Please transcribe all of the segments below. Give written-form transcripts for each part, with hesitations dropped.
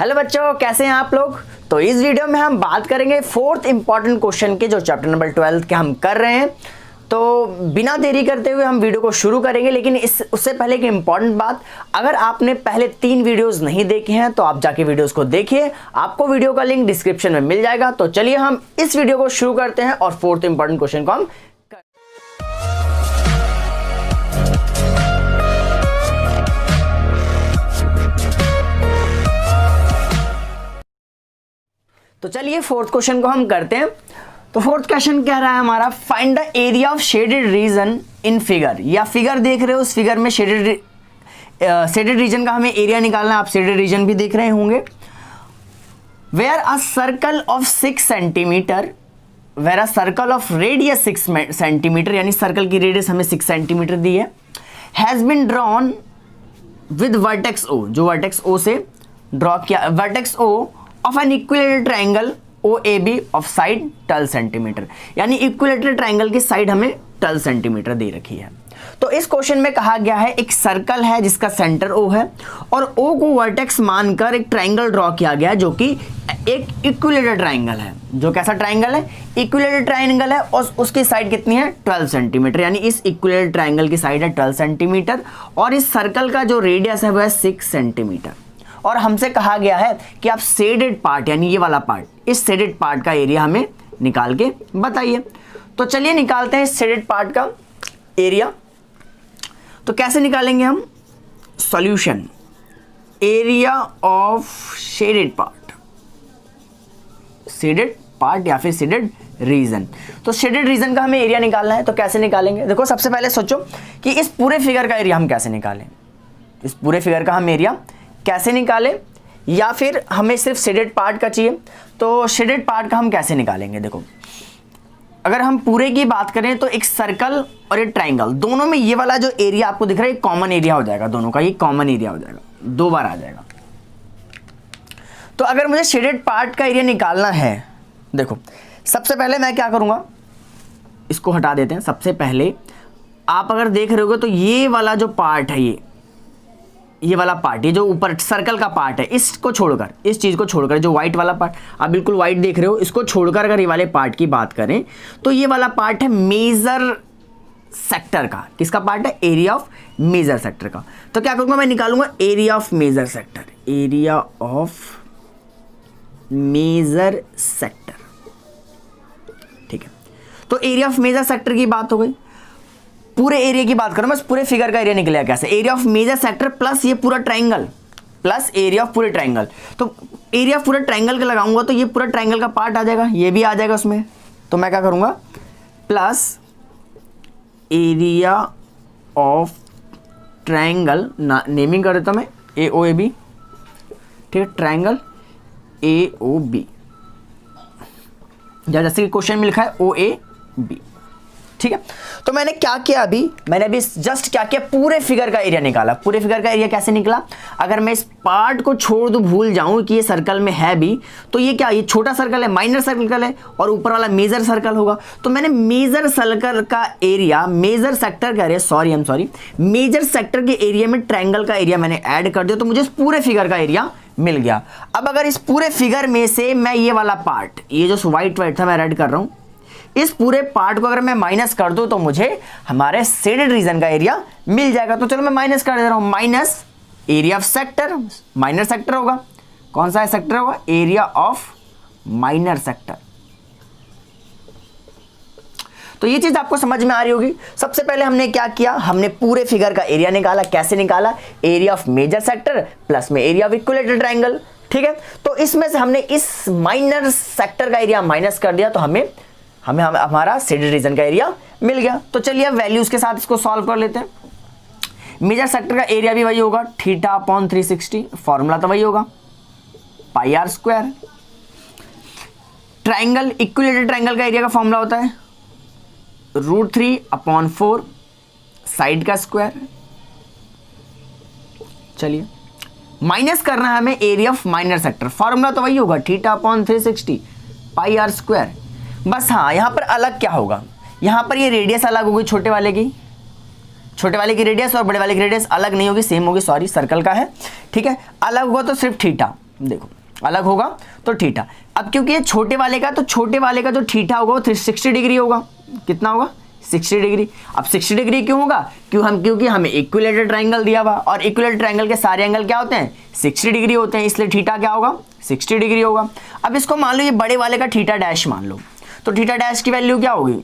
Hello बच्चों, कैसे हैं आप लोग। तो इस वीडियो में हम बात करेंगे फोर्थ इंपॉर्टेंट क्वेश्चन के, जो चैप्टर नंबर 12 के हम कर रहे हैं। तो बिना देरी करते हुए हम वीडियो को शुरू करेंगे, लेकिन उससे पहले एक इंपॉर्टेंट बात, अगर आपने पहले 3 वीडियोस नहीं देखे हैं तो आप जाके वीडियोस को देखिए, आपको वीडियो का लिंक डिस्क्रिप्शन में मिल जाएगा। तो चलिए हम इस वीडियो को शुरू करते हैं और फोर्थ इंपॉर्टेंट क्वेश्चन को हम तो चलिए फोर्थ क्वेश्चन को हम करते हैं। तो फोर्थ क्वेश्चन कह रहा है हमारा, find the area of shaded region in figure. या फिगर देख रहे हो, उस फिगर में शेडेड रीजन का हमें एरिया निकालना है। आप शेडेड रीजन भी देख रहे होंगे। Where a circle of 6 centimetre, where a circle of radius 6 centimetre, यानी सर्कल की रेडियस हमें 6 सेंटीमीटर दी है, has been drawn with vertex O, जो वर्टेक्स ओ से ड्रॉ किया, vertex O of an equilateral triangle OAB of side 12 centimetre, यानी equilateral triangle की साइड हमें 12 सेंटीमीटर दे रखी है। तो इस क्वेश्चन में कहा गया है एक सर्कल है जिसका सेंटर O है और O को वर्टेक्स मानकर एक ट्राइंगल ड्रॉ किया गया है जो कि एक इक्विलेटरल ट्राइंगल है। जो कैसा ट्राइंगल है? इक्विलेटरल ट्राइंगल है और उसकी साइड कितनी है? 12 सेंटीमीटर, यानी इस इक्विलेटरल ट्राइंगल की साइड है 12 सेंटीमीटर और इस सर्कल का जो रेडियस है वह है 6 सेंटीमीटर। और हमसे कहा गया है कि आप शेडेड पार्ट, यानी ये वाला पार्ट, इस शेडेड पार्ट का एरिया हमें निकाल के बताइए। तो चलिए निकालते हैं इस शेडेड पार्ट का एरिया। तो कैसे निकालेंगे हम? Solution, area of shaded part, shaded part या फिर शेडेड रीजन। तो शेडेड रीजन का हमें एरिया निकालना है। तो कैसे निकालेंगे? देखो, सबसे पहले सोचो कि इस पूरे फिगर का एरिया हम कैसे निकालें। इस पूरे फिगर का हम एरिया कैसे निकालें, या फिर हमें सिर्फ शेडेड पार्ट का चाहिए। तो शेडेड पार्ट का हम कैसे निकालेंगे? देखो, अगर हम पूरे की बात करें तो एक सर्कल और एक ट्राइंगल, दोनों में ये वाला जो एरिया आपको दिख रहा है कॉमन एरिया हो जाएगा, दोनों का ये कॉमन एरिया हो जाएगा, 2 बार आ जाएगा। तो अगर मुझे शेडेड पार्ट का एरिया निकालना है, देखो सबसे पहले मैं क्या करूंगा, इसको हटा देते हैं। सबसे पहले आप अगर देख रहे होगे तो ये वाला जो पार्ट है, ये वाला पार्ट, ये जो ऊपर सर्कल का पार्ट है, इसको छोड़कर, इस चीज़ को छोड़कर, जो व्हाइट वाला पार्ट आप बिल्कुल व्हाइट देख रहे हो, इसको छोड़कर अगर ये वाले पार्ट की बात करें तो ये वाला पार्ट है मेजर सेक्टर का। किसका पार्ट है? एरिया ऑफ मेजर सेक्टर का। तो क्या करूँगा मैं? निकालूंगा area of major sector, area of major sector. ठीक है, तो एरिया ऑफ मेजर सेक्टर की बात हो गई। पूरे एरिया की बात करूं, बस पूरे फिगर का एरिया निकलेगा कैसे? Area of major sector plus ये पूरा ट्राइंगल प्लस एरिया ऑफ पूरे ट्राइंगल। तो एरिया ऑफ पूरे ट्राइंगल का लगाऊंगा तो ये पूरा ट्राइंगल का पार्ट आ जाएगा, ये भी आ जाएगा उसमें। तो मैं क्या करूंगा? Plus area of triangle, naming कर देता हूं मैं, AOAB। ठीक है, ट्राइंगल AOB, जैसे कि क्वेश्चन में लिखा है OAB। ठीक है, तो मैंने क्या किया मैंने अभी जस्ट क्या किया, पूरे फिगर का एरिया निकाला। पूरे फिगर का एरिया कैसे निकला? अगर मैं इस पार्ट को छोड़ दूं, भूल जाऊं कि ये सर्कल में है भी, तो ये क्या, ये छोटा सर्कल है, माइनर सर्कल है, और ऊपर वाला मेजर सर्कल होगा। तो मैंने मेजर सर्कल का एरिया, मेजर सेक्टर का एरिया, मेजर सेक्टर के एरिया में ट्राइंगल का एरिया मैंने ऐड कर दिया, तो मुझे इस पूरे फिगर का एरिया मिल गया। अब अगर इस पूरे फिगर में से मैं ये वाला पार्ट, ये जो व्हाइट था मैं ऐड कर रहा हूं, इस पूरे पार्ट को अगर मैं माइनस कर दूं तो मुझे हमारे शेडेड रीजन का एरिया मिल जाएगा। तो चलो मैं माइनस कर दे रहा हूं, minus area of sector, minor sector होगा। कौन सा सेक्टर होगा? Area of minor sector. तो ये चीज आपको समझ में आ रही होगी। सबसे पहले हमने क्या किया, हमने पूरे फिगर का एरिया निकाला। कैसे निकाला? Area of major sector plus में एरिया ऑफ इक्विलेटरल ट्राइंगल। ठीक है, तो इसमें से हमने इस माइनर सेक्टर का एरिया माइनस कर दिया, तो हमें हमारा शेडेड रीजन का एरिया मिल गया। तो चलिए अब वैल्यूज के साथ इसको सॉल्व कर लेते हैं। मेजर सेक्टर का एरिया भी वही होगा, θ/360, फॉर्मूला तो वही होगा, πr²। ट्राइंगल, इक्विलेटरल ट्राइंगल का एरिया का फॉर्मूला होता है √3/4 साइड का स्क्वायर। चलिए माइनस करना है हमें area of minor sector, formula तो वही होगा θ/360 πr²। बस हाँ, यहां पर अलग क्या होगा, यहां पर ये रेडियस अलग होगी, छोटे वाले की रेडियस और बड़े वाले की रेडियस अलग नहीं होगी, सेम होगी, सॉरी सर्कल का है। ठीक है, अलग होगा तो सिर्फ थीटा, देखो अलग होगा तो थीटा। अब क्योंकि ये छोटे वाले का, तो छोटे वाले का जो थीटा होगा वो 360 डिग्री होगा। कितना होगा? 60 डिग्री। अब 60 डिग्री क्यों होगा? क्योंकि हमें इक्विलेटरल ट्रायंगल दिया हुआ, और इक्विलेटरल ट्रायंगल के सारे एंगल क्या होते हैं? 60 डिग्री होते हैं, इसलिए थीटा क्या होगा? 60 डिग्री होगा। अब इसको मान लो ये बड़े वाले का थीटा डैश मान लो, तो थीटा डैश की वैल्यू क्या होगी?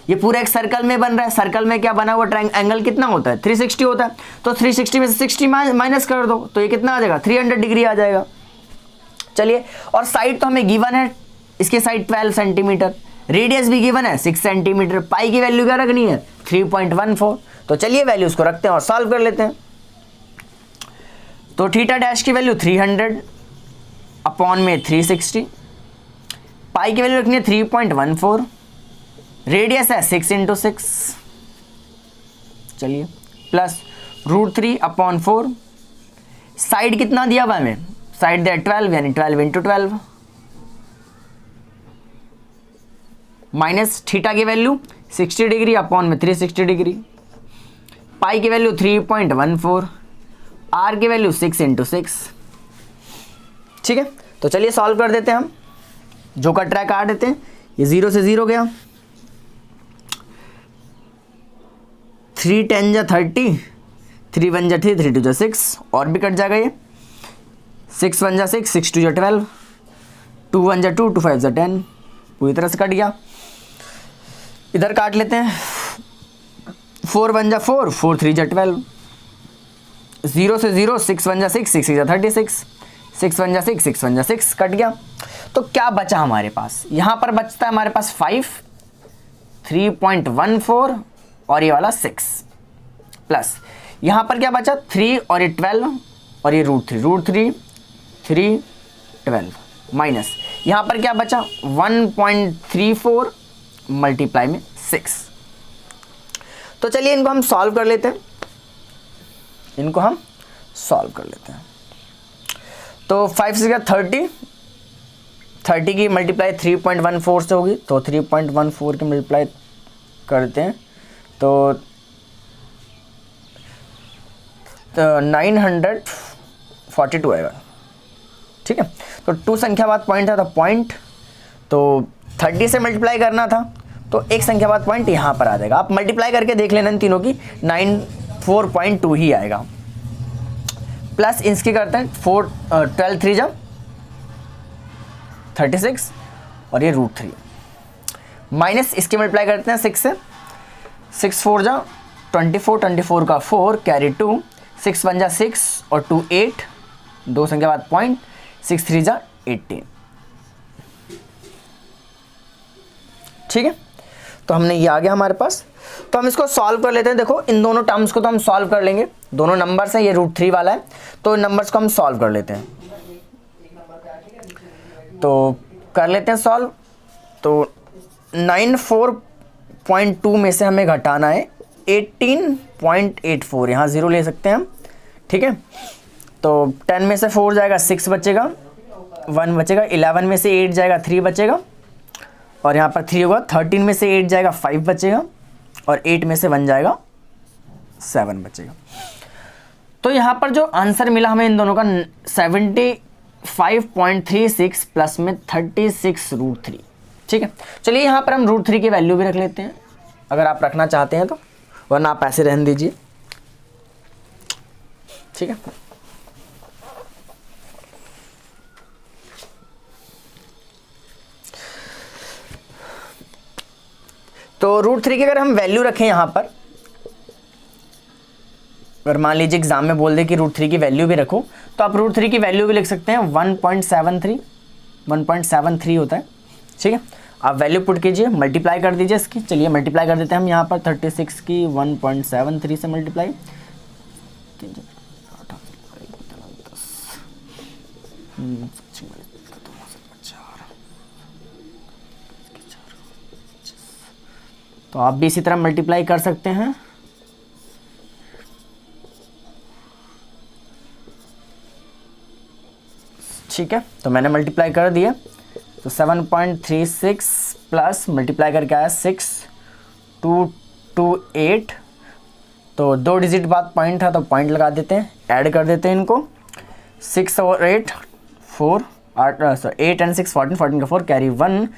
ये पूरा एक सर्कल में बन रहा है, सर्कल में क्या बना हुआ एंगल कितना होता है? 360 होता है। तो 360 में से 60 माइनस कर दो तो ये कितना आ जाएगा? 300 डिग्री आ जाएगा। चलिए, और साइड तो हमें गिवन है, इसकी साइड 12 सेंटीमीटर, रेडियस भी गिवन है 6 सेंटीमीटर, पाई की वैल्यू क्या रखनी है? 3.14। तो चलिए वैल्यूज को रखते हैं और सॉल्व कर लेते हैं। तो थीटा डैश की वैल्यू 300 अपॉन में 360, पाई की वैल्यू रखनी है 3.14, रेडियस है 6 × 6, चलिए प्लस √3 अपॉन 4, साइड कितना दिया हुआ हमें? साइड दिया 12, यानी 12 × 12, माइनस थीटा की वैल्यू 60 डिग्री अपॉन में 360 डिग्री, पाई की वैल्यू 3.14, आर की वैल्यू 6 × 6। ठीक है, तो चलिए सॉल्व कर देते हैं हम, जो कट रहा है काट देते हैं। ये 0 से 0 गया, 3 × 10 = 30, 3 × 1 = 3, 3 × 2 = 6, और भी कट जाएगा ये, 6 × 1 = 6, 6 × 2 = 12, 2 × 1 = 2, 2 × 5 = 10, पूरी तरह से कट गया। इधर काट लेते हैं, 4 × 1 = 4, 4 × 3 = 12, 0 से 0, 6 × 1 = 6, 6 × 6 = 36, 6 × 1 = 6, 6 × 1 = 6, कट गया। तो क्या बचा हमारे पास? यहाँ पर बचता है हमारे पास 5, 3.14 और ये वाला 6, प्लस यहाँ पर क्या बचा? 3 और ये 12 और ये √3, 3 12, माइनस यहाँ पर क्या बचा? 1.34 मल्टीप्लाई में 6। तो चलिए इनको हम सॉल्व कर लेते हैं, इनको हम सॉल्व कर लेते हैं। तो 5 से क्या 30, 30 की मल्टीप्लाई 3.14 से होगी, तो 3.14 की मल्टीप्लाई करते हैं तो 942 आएगा। ठीक है, तो 2 संख्या बाद पॉइंट था, तो पॉइंट, तो 30 से मल्टीप्लाई करना था, तो एक संख्या बाद पॉइंट यहाँ पर आ जाएगा। आप मल्टीप्लाई करके देख लेना इन तीनों की, 94.2 ही आएगा। प्लस इसकी करते हैं 4, 12 × 3 = 36 और ये √3, माइनस इसकी मल्टीप्लाई करते हैं 6 से, 6 × 4 = 24, 24 का 4 कैरी 2, 6 × 1 = 6 और 2 8, 2 संख्या बाद पॉइंट, 6 × 3 = 18। ठीक है, तो हमने ये आ गया हमारे पास। तो हम इसको सॉल्व कर लेते हैं। देखो इन दोनों टर्म्स को तो हम सॉल्व कर लेंगे, दोनों नंबर्स हैं, ये √3 वाला है, तो नंबर्स को हम सॉल्व कर लेते हैं। तो कर लेते हैं सॉल्व। तो 94.2 में से हमें घटाना है 18.84, यहाँ 0 ले सकते हैं हम। ठीक है, तो 10 में से 4 जाएगा, 6 बचेगा, 1 बचेगा, 11 में से 8 जाएगा, 3 बचेगा, और यहाँ पर 3 होगा, 13 में से 8 जाएगा, 5 बचेगा, और 8 में से 1 जाएगा, 7 बचेगा। तो यहाँ पर जो आंसर मिला हमें इन दोनों का 75.36 प्लस में 36 √3। ठीक है, चलिए यहाँ पर हम √3 की वैल्यू भी रख लेते हैं, अगर आप रखना चाहते हैं तो, वरना आप ऐसे रहने दीजिए। ठीक है, तो √3 की अगर हम वैल्यू रखें यहाँ पर, अगर मान लीजिए एग्जाम में बोल दे कि √3 की वैल्यू भी रखो, तो आप √3 की वैल्यू भी लिख सकते हैं 1.73 होता है। ठीक है, आप वैल्यू पुट कीजिए, मल्टीप्लाई कर दीजिए इसकी। चलिए मल्टीप्लाई कर देते हैं हम यहाँ पर 36 की 1.73 से मल्टीप्लाई, तो आप भी इसी तरह मल्टीप्लाई कर सकते हैं। ठीक है, तो मैंने मल्टीप्लाई कर दिया, तो 7.36 प्लस मल्टीप्लाई करके आया 6228, तो 2 डिजिट बाद पॉइंट था, तो पॉइंट लगा देते हैं, ऐड कर देते हैं इनको, 6 और 8 4 8 8 and 6 14, 14 का 4 कैरी 1,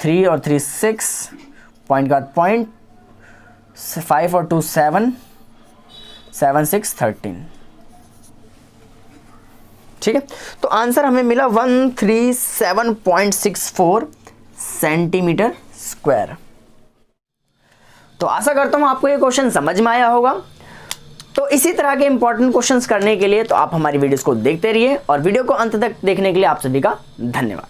3 और 3 6, पॉइंट का पॉइंट, 5 और 2 7, 7 6 13। ठीक है, तो आंसर हमें मिला 137.64 सेंटीमीटर स्क्वायर। तो आशा करता हूं आपको ये क्वेश्चन समझ में आया होगा। तो इसी तरह के इंपॉर्टेंट क्वेश्चंस करने के लिए तो आप हमारी वीडियोस को देखते रहिए और वीडियो को अंत तक देखने के लिए आप सभी का धन्यवाद।